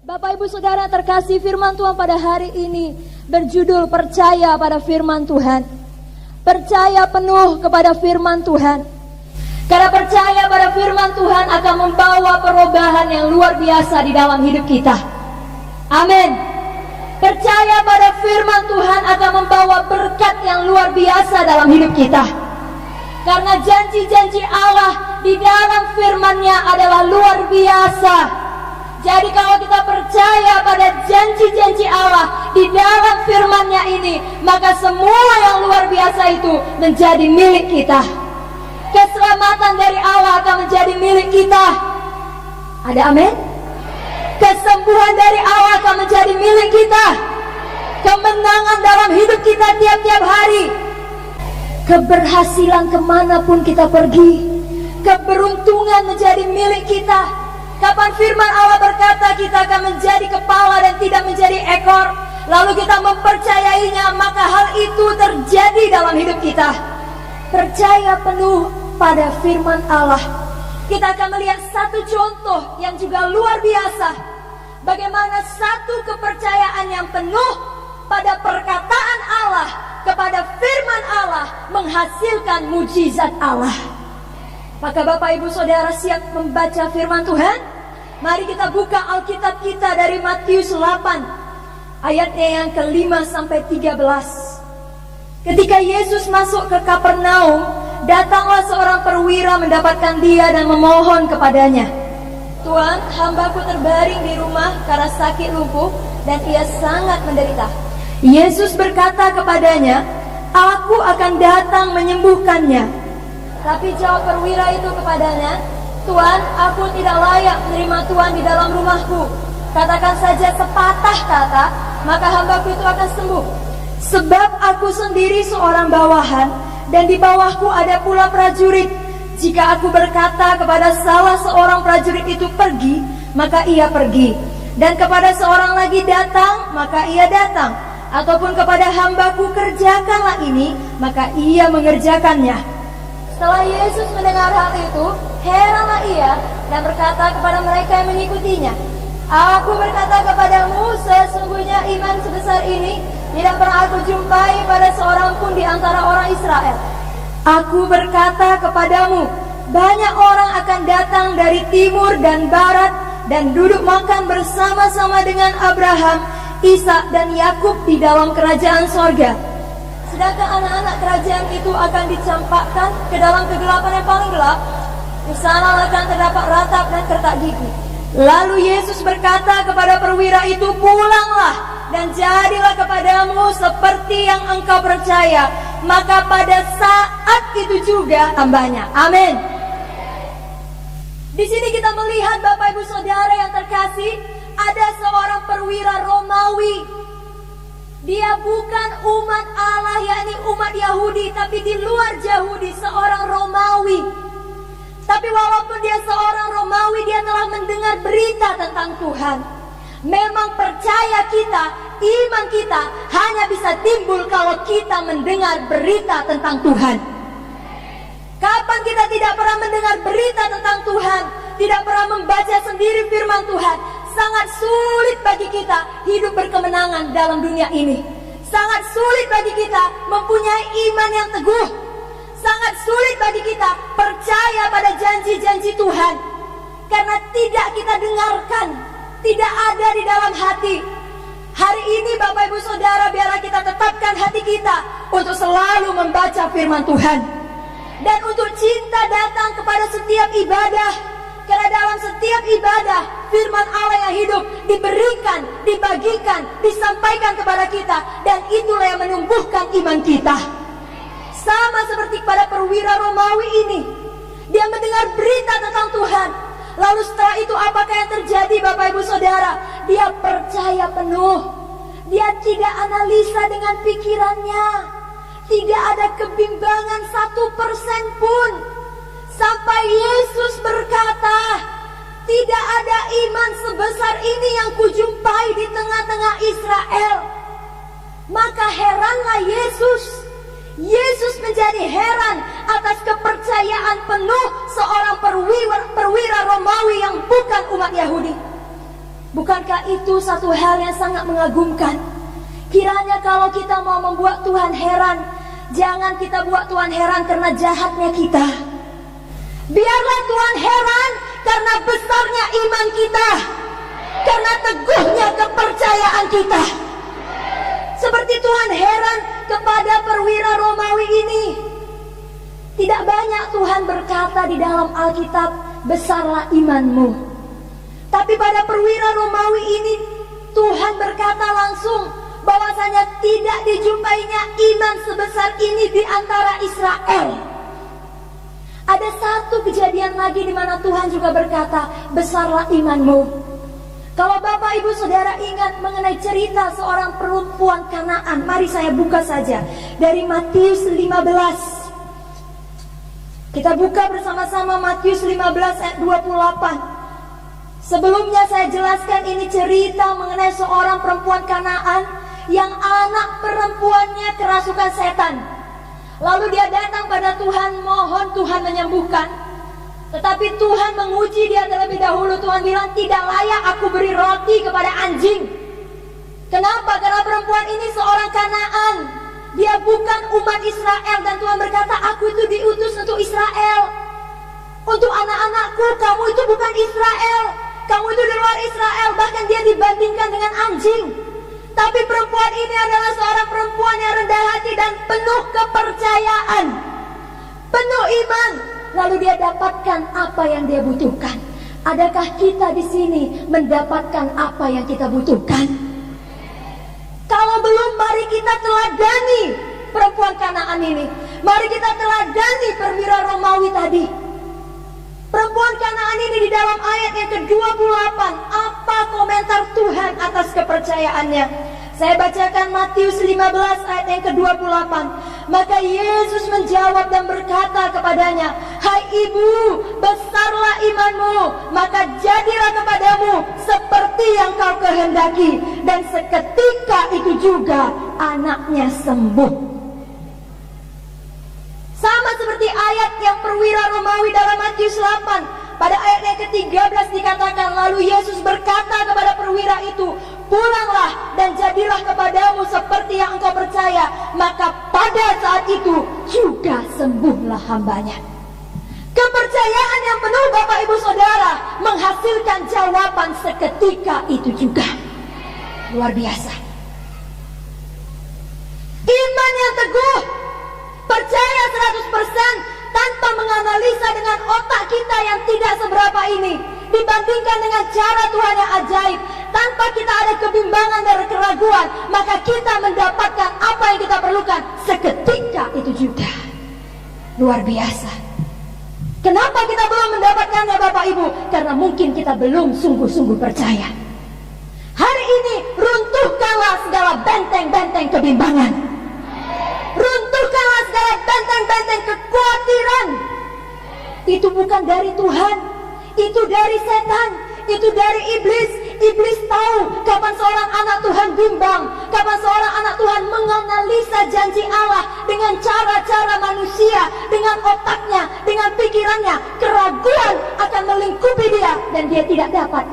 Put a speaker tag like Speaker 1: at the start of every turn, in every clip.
Speaker 1: Bapak Ibu Saudara terkasih, firman Tuhan pada hari ini berjudul percaya pada firman Tuhan. Percaya penuh kepada firman Tuhan. Karena percaya pada firman Tuhan akan membawa perubahan yang luar biasa di dalam hidup kita. Amin. Percaya pada firman Tuhan akan membawa berkat yang luar biasa dalam hidup kita. Karena janji-janji Allah di dalam firman-Nya adalah luar biasa. Jadi kalau kita percaya pada janji-janji Allah di dalam firman-Nya ini, maka semua yang luar biasa itu menjadi milik kita. Keselamatan dari Allah akan menjadi milik kita. Ada amin? Kesembuhan dari Allah akan menjadi milik kita. Kemenangan dalam hidup kita tiap-tiap hari. Keberhasilan kemanapun kita pergi, keberuntungan menjadi milik kita. Kapan firman Allah berkata kita akan menjadi kepala dan tidak menjadi ekor, lalu kita mempercayainya, maka hal itu terjadi dalam hidup kita. Percaya penuh pada firman Allah. Kita akan melihat satu contoh yang juga luar biasa, bagaimana satu kepercayaan yang penuh pada perkataan Allah, kepada firman Allah, menghasilkan mujizat Allah. Maka Bapak Ibu Saudara siap membaca firman Tuhan? Mari kita buka Alkitab kita dari Matius 8 ayatnya yang ke-5 sampai 13. Ketika Yesus masuk ke Kapernaum, datanglah seorang perwira mendapatkan dia dan memohon kepadanya, "Tuan, hambaku terbaring di rumah karena sakit lumpuh dan ia sangat menderita." Yesus berkata kepadanya, "Aku akan datang menyembuhkannya." Tapi jawab perwira itu kepadanya, "Tuan, aku tidak layak menerima Tuan di dalam rumahku. Katakan saja sepatah kata, maka hambaku itu akan sembuh. Sebab aku sendiri seorang bawahan, dan di bawahku ada pula prajurit. Jika aku berkata kepada salah seorang prajurit itu pergi, maka ia pergi. Dan kepada seorang lagi datang, maka ia datang. Ataupun kepada hambaku kerjakanlah ini, maka ia mengerjakannya." Setelah Yesus mendengar hal itu, heranlah ia dan berkata kepada mereka yang mengikutinya, "Aku berkata kepadamu, sesungguhnya iman sebesar ini tidak pernah aku jumpai pada seorang pun di antara orang Israel. Aku berkata kepadamu, banyak orang akan datang dari timur dan barat dan duduk makan bersama-sama dengan Abraham, Ishak dan Yakub di dalam kerajaan sorga. Sedangkan anak-anak kerajaan itu akan dicampakkan ke dalam kegelapan yang paling gelap. Di sana akan terdapat ratap dan kertak gigi." Lalu Yesus berkata kepada perwira itu, "Pulanglah dan jadilah kepadamu seperti yang engkau percaya." Maka pada saat itu juga tambahnya. Amin. Di sini kita melihat Bapak Ibu Saudara yang terkasih, ada seorang perwira Romawi. Dia bukan umat Allah, yakni umat Yahudi, tapi di luar Yahudi, seorang Romawi. Tapi walaupun dia seorang Romawi, dia telah mendengar berita tentang Tuhan. Memang percaya kita, iman kita hanya bisa timbul kalau kita mendengar berita tentang Tuhan. Kapan kita tidak pernah mendengar berita tentang Tuhan, tidak pernah membaca sendiri firman Tuhan, sangat sulit bagi kita hidup berkemenangan dalam dunia ini. Sangat sulit bagi kita mempunyai iman yang teguh. Sangat sulit bagi kita percaya pada janji-janji Tuhan, karena tidak kita dengarkan, tidak ada di dalam hati. Hari ini Bapak Ibu Saudara, biarlah kita tetapkan hati kita untuk selalu membaca firman Tuhan, dan untuk cinta datang kepada setiap ibadah. Karena dalam setiap ibadah, firman Allah yang hidup diberikan, dibagikan, disampaikan kepada kita, dan itulah yang menumbuhkan iman kita. Sama seperti pada perwira Romawi ini, dia mendengar berita tentang Tuhan. Lalu setelah itu apakah yang terjadi Bapak Ibu Saudara? Dia percaya penuh. Dia tidak analisa dengan pikirannya. Tidak ada kebimbangan 1% pun. Sampai Yesus berkata, "Tidak ada iman sebesar ini yang kujumpai di tengah-tengah Israel." Maka heranlah Yesus. Yesus menjadi heran atas kepercayaan penuh seorang perwira Romawi yang bukan umat Yahudi. Bukankah itu satu hal yang sangat mengagumkan? Kiranya kalau kita mau membuat Tuhan heran, jangan kita buat Tuhan heran karena jahatnya kita. Biarlah Tuhan heran karena besarnya iman kita, karena teguhnya kepercayaan kita. Seperti Tuhan heran kepada perwira Romawi ini. Tidak banyak Tuhan berkata di dalam Alkitab, besarlah imanmu. Tapi pada perwira Romawi ini Tuhan berkata langsung bahwasanya tidak dijumpainya iman sebesar ini di antara Israel. Ada satu kejadian lagi di mana Tuhan juga berkata, besarlah imanmu. Kalau Bapak Ibu Saudara ingat mengenai cerita seorang perempuan Kanaan, mari saya buka saja dari Matius 15. Kita buka bersama-sama Matius 15 ayat 28. Sebelumnya saya jelaskan ini cerita mengenai seorang perempuan Kanaan yang anak perempuannya kerasukan setan. Lalu dia datang pada Tuhan, mohon Tuhan menyembuhkan. Tetapi Tuhan menguji dia terlebih dahulu. Tuhan bilang, tidak layak aku beri roti kepada anjing. Kenapa? Karena perempuan ini seorang Kanaan. Dia bukan umat Israel. Dan Tuhan berkata, aku itu diutus untuk Israel. Untuk anak-anakku, kamu itu bukan Israel. Kamu itu di luar Israel. Bahkan dia dibandingkan dengan anjing. Tapi perempuan ini adalah seorang perempuan yang rendah hati dan penuh kepercayaan, penuh iman. Lalu dia dapatkan apa yang dia butuhkan. Adakah kita di sini mendapatkan apa yang kita butuhkan? Kalau belum, mari kita teladani perempuan Kanaan ini. Mari kita teladani perwira Romawi tadi. Perempuan Kanaan ini di dalam ayat yang ke-28, apa komentar Tuhan atas kepercayaannya? Saya bacakan Matius 15 ayat yang ke-28. Maka Yesus menjawab dan berkata kepadanya, hai ibu, besarlah imanmu, maka jadilah kepadamu seperti yang kau kehendaki. Dan seketika itu juga anaknya sembuh. Sama seperti ayat yang perwira Romawi dalam Matius 8. Pada ayat yang ke-13 dikatakan, lalu Yesus berkata kepada perwira itu, pulanglah dan jadilah kepadamu seperti yang engkau percaya. Maka pada saat itu juga sembuhlah hambanya. Kepercayaan yang penuh Bapak Ibu Saudara menghasilkan jawaban seketika itu juga. Luar biasa. Iman yang teguh, percaya 100% tanpa menganalisa dengan otak kita yang tidak seberapa ini, dibandingkan dengan cara Tuhan yang ajaib. Tanpa kita ada kebimbangan dan keraguan, maka kita mendapatkan apa yang kita perlukan seketika itu juga. Luar biasa. Kenapa kita belum mendapatkannya Bapak Ibu? Karena mungkin kita belum sungguh-sungguh percaya. Hari ini runtuhkanlah segala benteng-benteng kebimbangan. Runtuhkanlah segala benteng-benteng kekhawatiran. Itu bukan dari Tuhan, itu dari setan, itu dari iblis. Iblis tahu kapan seorang anak Tuhan bimbang, kapan seorang anak Tuhan menganalisa janji Allah dengan cara-cara manusia, dengan otaknya, dengan pikirannya. Keraguan akan melingkupi dia dan dia tidak dapat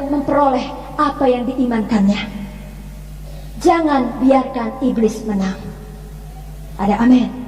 Speaker 1: memperoleh apa yang diimankannya. Jangan biarkan iblis menang. Ada amin.